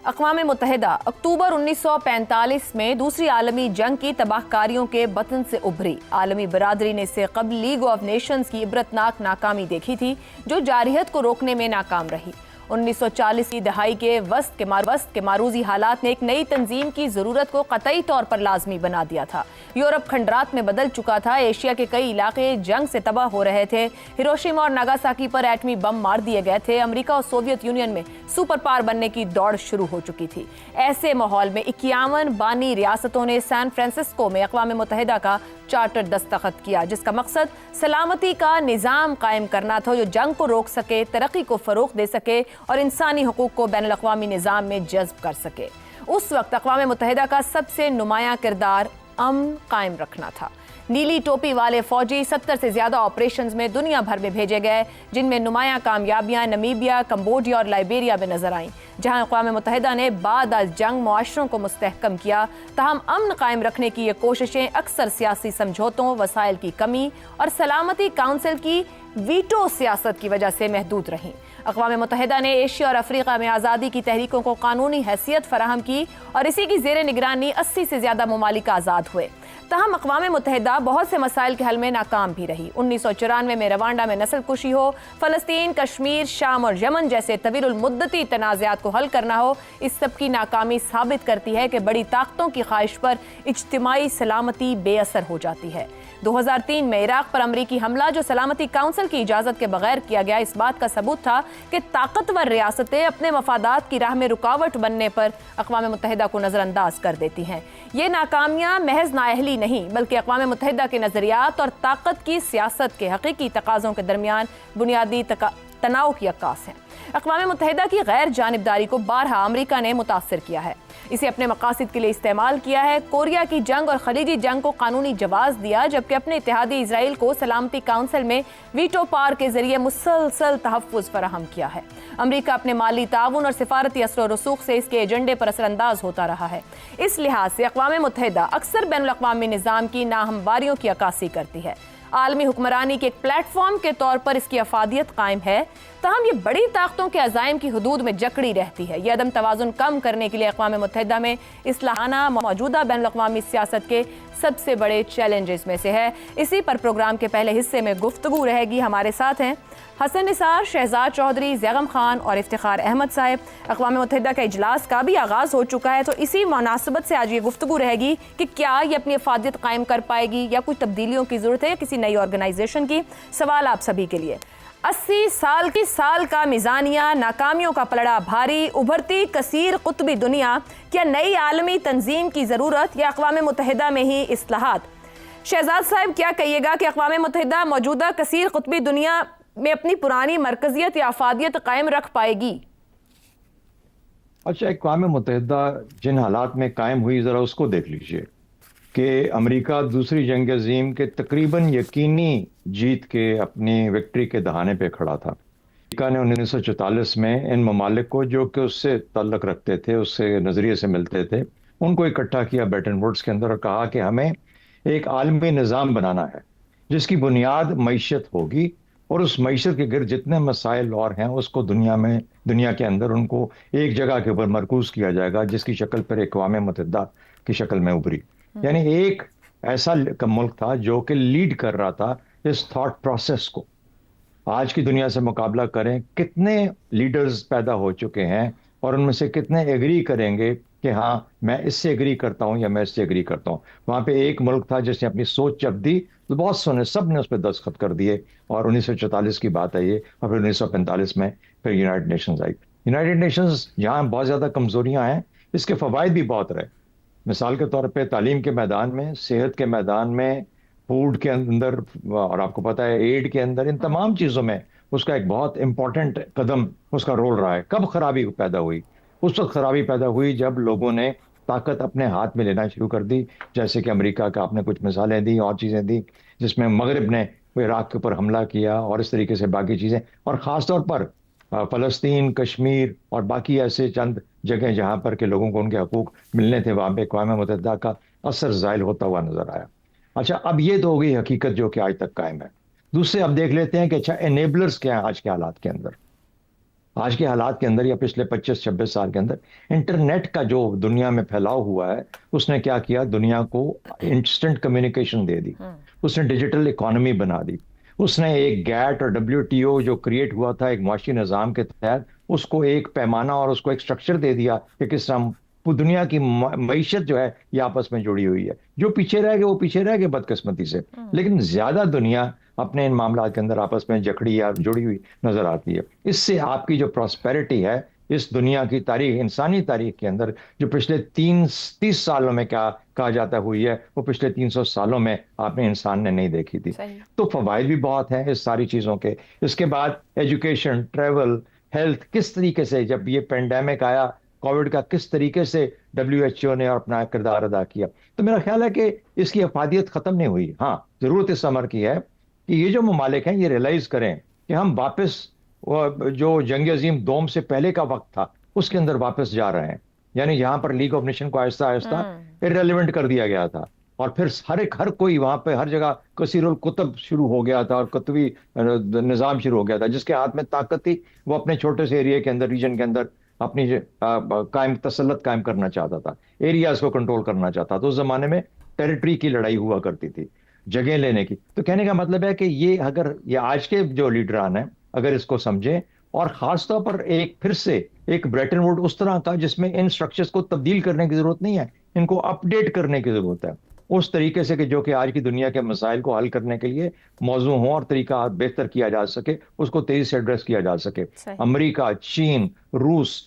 اقوام متحدہ اکتوبر 1945 میں دوسری عالمی جنگ کی تباہ کاریوں کے بطن سے ابھری۔ عالمی برادری نے اس سے قبل لیگ آف نیشنز کی عبرتناک ناکامی دیکھی تھی جو جارحیت کو روکنے میں ناکام رہی۔ 1940 کی دہائی کے وسط کے معروضی حالات نے ایک نئی تنظیم کی ضرورت کو قطعی طور پر لازمی بنا دیا تھا۔ یورپ کھنڈرات میں بدل چکا تھا، ایشیا کے کئی علاقے جنگ سے تباہ ہو رہے تھے، ہیروشیما اور ناگاساکی پر ایٹمی بم مار دیے گئے تھے، امریکہ اور سوویت یونین میں سپر پاور بننے کی دوڑ شروع ہو چکی تھی۔ ایسے ماحول میں 51 بانی ریاستوں نے سان فرانسسکو میں اقوام متحدہ کا چارٹر دستخط کیا، جس کا مقصد سلامتی کا نظام قائم کرنا تھا جو جنگ کو روک سکے، ترقی کو فروغ دے سکے اور انسانی حقوق کو بین الاقوامی نظام میں جذب کر سکے۔ اس وقت اقوام متحدہ کا سب سے نمایاں کردار امن قائم رکھنا تھا۔ نیلی ٹوپی والے فوجی 70 سے زیادہ آپریشنز میں دنیا بھر میں بھیجے گئے، جن میں نمایاں کامیابیاں نمیبیا، کمبوڈیا اور لائبیریا میں نظر آئیں، جہاں اقوام متحدہ نے بعد از جنگ معاشروں کو مستحکم کیا۔ تاہم امن قائم رکھنے کی یہ کوششیں اکثر سیاسی سمجھوتوں، وسائل کی کمی اور سلامتی کونسل کی ویٹو سیاست کی وجہ سے محدود رہیں۔ اقوام متحدہ نے ایشیا اور افریقہ میں آزادی کی تحریکوں کو قانونی حیثیت فراہم کی اور اسی کی زیر نگرانی 80 سے زیادہ ممالک آزاد ہوئے۔ تاہم اقوام متحدہ بہت سے مسائل کے حل میں ناکام بھی رہی۔ 1994 میں روانڈا میں نسل کشی ہو، فلسطین، کشمیر، شام اور یمن جیسے طویل المدتی تنازعات کو حل کرنا ہو، اس سب کی ناکامی ثابت کرتی ہے کہ بڑی طاقتوں کی خواہش پر اجتماعی سلامتی بے اثر ہو جاتی ہے۔ 2003 میں عراق پر امریکی حملہ جو سلامتی کونسل کی اجازت کے بغیر کیا گیا، اس بات کا ثبوت تھا کہ طاقتور ریاستیں اپنے مفادات کی راہ میں رکاوٹ بننے پر اقوام متحدہ کو نظر انداز کر دیتی ہیں۔ یہ ناکامیاں محض نااہلی نہیں بلکہ اقوام متحدہ کے نظریات اور طاقت کی سیاست کے حقیقی تقاضوں کے درمیان بنیادی تناؤ کی عکاس ہیں۔ اقوام متحدہ کی غیر جانبداری کو بارہا امریکہ نے متاثر کیا ہے، اسے اپنے مقاصد کے لیے استعمال کیا ہے۔ کوریا کی جنگ اور خلیجی جنگ کو قانونی جواز دیا، جبکہ اپنے اتحادی اسرائیل کو سلامتی کونسل میں ویٹو پاور کے ذریعے مسلسل تحفظ فراہم کیا ہے۔ امریکہ اپنے مالی تعاون اور سفارتی اثر و رسوخ سے اس کے ایجنڈے پر اثر انداز ہوتا رہا ہے۔ اس لحاظ سے اقوام متحدہ اکثر بین الاقوامی نظام کی ناہمواریوں کی عکاسی کرتی ہے۔ عالمی حکمرانی کے ایک پلیٹ فارم کے طور پر اس کی افادیت قائم ہے، تاہم یہ بڑی طاقتوں کے عزائم کی حدود میں جکڑی رہتی ہے۔ یہ عدم توازن کم کرنے کے لیے اقوام متحدہ میں اصلاحانہ موجودہ بین الاقوامی سیاست کے سب سے بڑے چیلنجز میں سے ہے۔ اسی پر پروگرام کے پہلے حصے میں گفتگو رہے گی۔ ہمارے ساتھ ہیں حسن نثار، شہزاد چودھری، زیغم خان اور افتخار احمد صاحب۔ اقوام متحدہ کا اجلاس کا بھی آغاز ہو چکا ہے، تو اسی مناسبت سے آج یہ گفتگو رہے گی کہ کیا یہ اپنی افادیت قائم کر پائے گی یا کچھ تبدیلیوں کی ضرورت ہے، کسی نئی آرگنائزیشن کی۔ سوال آپ سبھی کے لیے، 80 سال کا میزانیہ، ناکامیوں کا پلڑا بھاری، ابھرتی کثیر قطبی دنیا، کیا نئی عالمی تنظیم کی ضرورت یا اقوام متحدہ میں ہی اصلاحات؟ شہزاد صاحب کیا کہیے گا کہ اقوام متحدہ موجودہ کثیر قطبی دنیا میں اپنی پرانی مرکزیت یا افادیت قائم رکھ پائے گی؟ اچھا، اقوام متحدہ جن حالات میں قائم ہوئی ذرا اس کو دیکھ لیجئے کہ امریکہ دوسری جنگ عظیم کے تقریباً یقینی جیت کے اپنی وکٹری کے دہانے پہ کھڑا تھا۔ امریکہ نے 1944 میں ان ممالک کو جو کہ اس سے تعلق رکھتے تھے، اس سے نظریے سے ملتے تھے، ان کو اکٹھا کیا بیٹن ووڈز کے اندر اور کہا کہ ہمیں ایک عالمی نظام بنانا ہے جس کی بنیاد معیشت ہوگی، اور اس معیشت کے گرد جتنے مسائل اور ہیں اس کو دنیا کے اندر ان کو ایک جگہ کے اوپر مرکوز کیا جائے گا، جس کی شکل پر اقوام متحدہ کی شکل میں ابھری۔ یعنی ایک ایسا ملک تھا جو کہ لیڈ کر رہا تھا اس تھاٹ پروسیس کو۔ آج کی دنیا سے مقابلہ کریں، کتنے لیڈرز پیدا ہو چکے ہیں اور ان میں سے کتنے ایگری کریں گے کہ ہاں میں اس سے ایگری کرتا ہوں یا میں اس سے ایگری کرتا ہوں۔ وہاں پہ ایک ملک تھا جس نے اپنی سوچ جب دی تو بہت سونے سب نے اس پہ دستخط کر دیے، اور 1944 کی بات ہے یہ، اور پھر 1945 میں پھر یونائٹڈ نیشنز آئی۔ یونائٹڈ نیشنز جہاں بہت زیادہ کمزوریاں ہیں، اس کے فوائد بھی بہت رہے۔ مثال کے طور پہ تعلیم کے میدان میں، صحت کے میدان میں، فوڈ کے اندر، اور آپ کو پتہ ہے ایڈ کے اندر، ان تمام چیزوں میں اس کا ایک بہت امپورٹنٹ قدم اس کا رول رہا ہے۔ کب خرابی پیدا ہوئی؟ اس وقت خرابی پیدا ہوئی جب لوگوں نے طاقت اپنے ہاتھ میں لینا شروع کر دی، جیسے کہ امریکہ کا آپ نے کچھ مثالیں دی اور چیزیں دی، جس میں مغرب نے عراق کے اوپر حملہ کیا اور اس طریقے سے باقی چیزیں، اور خاص طور پر فلسطین، کشمیر اور باقی ایسے چند جگہیں جہاں پر کہ لوگوں کو ان کے حقوق ملنے تھے، وہاں پہ اقوام متحدہ کا اثر زائل ہوتا ہوا نظر آیا۔ اچھا، اب یہ تو ہو گئی حقیقت جو کہ آج تک قائم ہے۔ دوسرے اب دیکھ لیتے ہیں کہ اچھا انیبلرز کیا ہیں آج کے حالات کے اندر۔ آج کے حالات کے اندر یا پچھلے 25-26 سال کے اندر انٹرنیٹ کا جو دنیا میں پھیلاؤ ہوا ہے اس نے کیا کیا, دنیا کو انسٹنٹ کمیونیکیشن دے دی, اس نے ڈیجیٹل اکانومی بنا دی, اس نے ایک گیٹ اور WTO جو کریٹ ہوا تھا ایک معاشی نظام کے تحت, اس کو ایک پیمانہ اور اس کو ایک سٹرکچر دے دیا کہ کس طرح دنیا کی معیشت جو ہے یہ آپس میں جڑی ہوئی ہے. جو پیچھے رہ گئے وہ پیچھے رہ گئے بدقسمتی سے, لیکن زیادہ دنیا اپنے ان معاملات کے اندر آپس میں جکڑی یا جڑی ہوئی نظر آتی ہے. اس سے آپ کی جو پراسپیرٹی ہے اس دنیا کی تاریخ, انسانی تاریخ کے اندر جو پچھلے 30 سالوں میں کیا کہا جاتا ہوئی ہے وہ پچھلے 300 سالوں میں آپ نے انسان نے نہیں دیکھی تھی. تو فوائد بھی بہت ہیں اس ساری چیزوں کے. اس کے بعد ایجوکیشن, ٹریول, ہیلتھ, کس طریقے سے جب یہ پینڈیمک آیا کووڈ کا کس طریقے سے WHO نے اپنا کردار ادا کیا, تو میرا خیال ہے کہ اس کی افادیت ختم نہیں ہوئی. ہاں ضرورت اس امر کی ہے کہ یہ جو ممالک ہیں یہ ریلائز کریں کہ ہم واپس جو جنگ عظیم دوم سے پہلے کا وقت تھا اس کے اندر واپس جا رہے ہیں. یعنی یہاں پر لیگ آف نیشن کو آہستہ آہستہ irrelevant کر دیا گیا تھا, اور پھر ہر کوئی وہاں پہ ہر جگہ کثیر القطب شروع ہو گیا تھا اور قطبی نظام شروع ہو گیا تھا. جس کے ہاتھ میں طاقت تھی وہ اپنے چھوٹے سے ایریا کے اندر, ریجن کے اندر اپنی تسلط قائم کرنا چاہتا تھا, ایریاز کو کنٹرول کرنا چاہتا تھا. اس زمانے میں ٹیریٹری کی لڑائی ہوا کرتی تھی, جگہ لینے کی. تو کہنے کا مطلب ہے کہ یہ اگر یہ آج کے جو لیڈران ہیں اگر اس کو سمجھیں, اور خاص طور پر پھر سے ایک بریٹن ووڈ اس طرح کا جس میں ان سٹرکچرز کو تبدیل کرنے کی ضرورت نہیں ہے, ان کو اپ ڈیٹ کرنے کی ضرورت ہے اس طریقے سے کہ جو کہ آج کی دنیا کے مسائل کو حل کرنے کے لیے موزوں ہوں اور طریقہ بہتر کیا جا سکے, اس کو تیزی سے ایڈریس کیا جا سکے. امریکہ, چین, روس,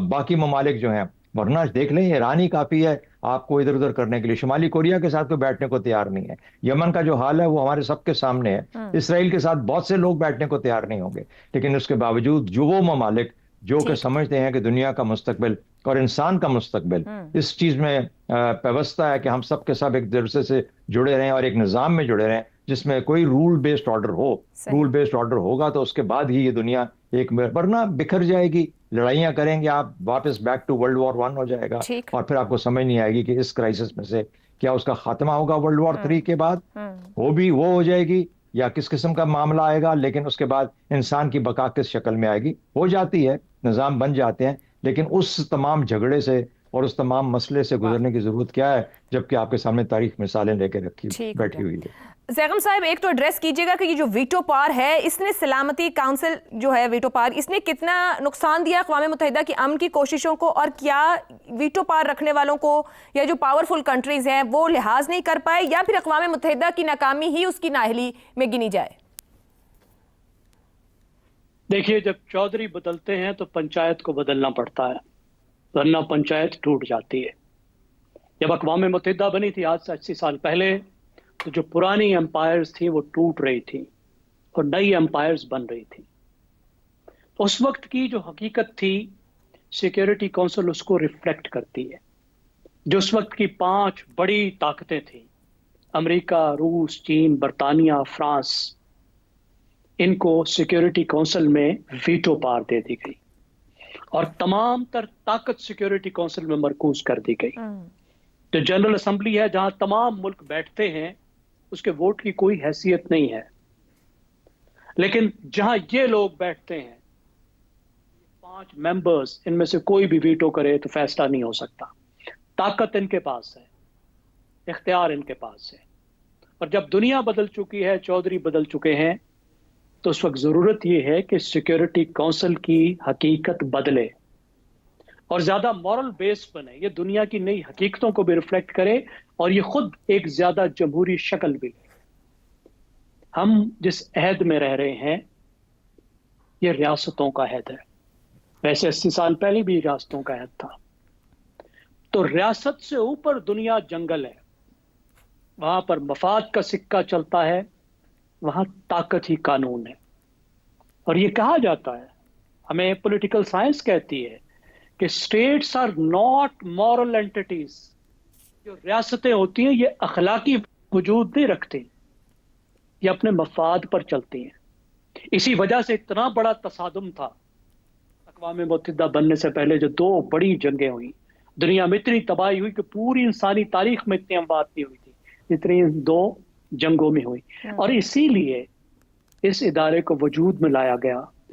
باقی ممالک جو ہیں, ورنہ دیکھ لیں ایران ہی کافی ہے آپ کو ادھر ادھر کرنے کے لیے. شمالی کوریا کے ساتھ کوئی بیٹھنے کو تیار نہیں ہے. یمن کا جو حال ہے وہ ہمارے سب کے سامنے ہے. اسرائیل کے ساتھ بہت سے لوگ بیٹھنے کو تیار نہیں ہوں گے, لیکن اس کے باوجود جو وہ ممالک جو کہ سمجھتے ہیں کہ دنیا کا مستقبل اور انسان کا مستقبل اس چیز میں پیوستہ ہے کہ ہم سب کے سب ایک دوسرے سے جڑے رہیں اور ایک نظام میں جڑے رہیں جس میں کوئی رول بیسڈ آرڈر ہو. رول بیسڈ آرڈر ہوگا تو اس کے بعد ہی یہ دنیا ورنہ بکھر جائے گی, لڑائیاں کریں گے آپ, واپس back to World War I ہو جائے گا, اور پھر آپ کو سمجھ نہیں آئے گی کہ اس کرائسس میں سے کیا اس کا خاتمہ ہوگا World War III کے بعد, وہ ہو جائے گی, یا کس قسم کا معاملہ آئے گا. لیکن اس کے بعد انسان کی بقا کس شکل میں آئے گی, ہو جاتی ہے, نظام بن جاتے ہیں, لیکن اس تمام جھگڑے سے اور اس تمام مسئلے سے گزرنے کی ضرورت کیا ہے جبکہ آپ کے سامنے تاریخ مثالیں لے کے بیٹھی ہوئی ہے. زیغم صاحب ایک تو ایڈریس کیجئے گا کہ یہ جو ویٹو پاور ہے اس نے سلامتی کونسل جو ہے ویٹو پاور اس نے کتنا نقصان دیا اقوام متحدہ کی امن کی کوششوں کو, اور کیا ویٹو پاور رکھنے والوں کو یا جو پاورفل کنٹریز ہیں وہ لحاظ نہیں کر پائے, یا پھر اقوام متحدہ کی ناکامی ہی اس کی نااہلی میں گنی جائے؟ دیکھیے جب چودھری بدلتے ہیں تو پنچایت کو بدلنا پڑتا ہے, ورنہ پنچایت ٹوٹ جاتی ہے. جب اقوام متحدہ بنی تھی آج سے 80 سال پہلے تو جو پرانی امپائرز تھیں وہ ٹوٹ رہی تھیں اور نئی امپائرز بن رہی تھیں. تو اس وقت کی جو حقیقت تھی سیکیورٹی کونسل اس کو ریفلیکٹ کرتی ہے. جو اس وقت کی 5 بڑی طاقتیں تھیں, امریکہ, روس, چین, برطانیہ, فرانس, ان کو سیکیورٹی کونسل میں ویٹو پاور دے دی گئی اور تمام تر طاقت سیکیورٹی کونسل میں مرکوز کر دی گئی. جو جنرل اسمبلی ہے جہاں تمام ملک بیٹھتے ہیں اس کے ووٹ کی کوئی حیثیت نہیں ہے, لیکن جہاں یہ لوگ بیٹھتے ہیں 5 ممبرز, ان میں سے کوئی بھی ویٹو کرے تو فیصلہ نہیں ہو سکتا. طاقت ان کے پاس ہے, اختیار ان کے پاس ہے. اور جب دنیا بدل چکی ہے, چودھری بدل چکے ہیں, تو اس وقت ضرورت یہ ہے کہ سیکیورٹی کونسل کی حقیقت بدلے اور زیادہ مورل بیس بنے, یہ دنیا کی نئی حقیقتوں کو بھی ریفلیکٹ کرے اور یہ خود ایک زیادہ جمہوری شکل بھی لے. ہم جس عہد میں رہ رہے ہیں یہ ریاستوں کا عہد ہے, ویسے 80 سال پہلے بھی ریاستوں کا عہد تھا. تو ریاست سے اوپر دنیا جنگل ہے, وہاں پر مفاد کا سکہ چلتا ہے, وہاں طاقت ہی قانون ہے. اور یہ کہا جاتا ہے, ہمیں پولیٹیکل سائنس کہتی ہے کہ اسٹیٹس آر ناٹ مورل اینٹیٹیز. جو ریاستیں ہوتی ہیں یہ اخلاقی وجود نہیں رکھتی, یہ اپنے مفاد پر چلتی ہیں. اسی وجہ سے اتنا بڑا تصادم تھا اقوام متحدہ بننے سے پہلے, جو 2 بڑی جنگیں ہوئی, دنیا میں اتنی تباہی ہوئی کہ پوری انسانی تاریخ میں اتنی اموات نہیں ہوئی تھی جتنی 2 جنگوں میں ہوئی. اور اسی لیے اس ادارے کو وجود میں لایا گیا,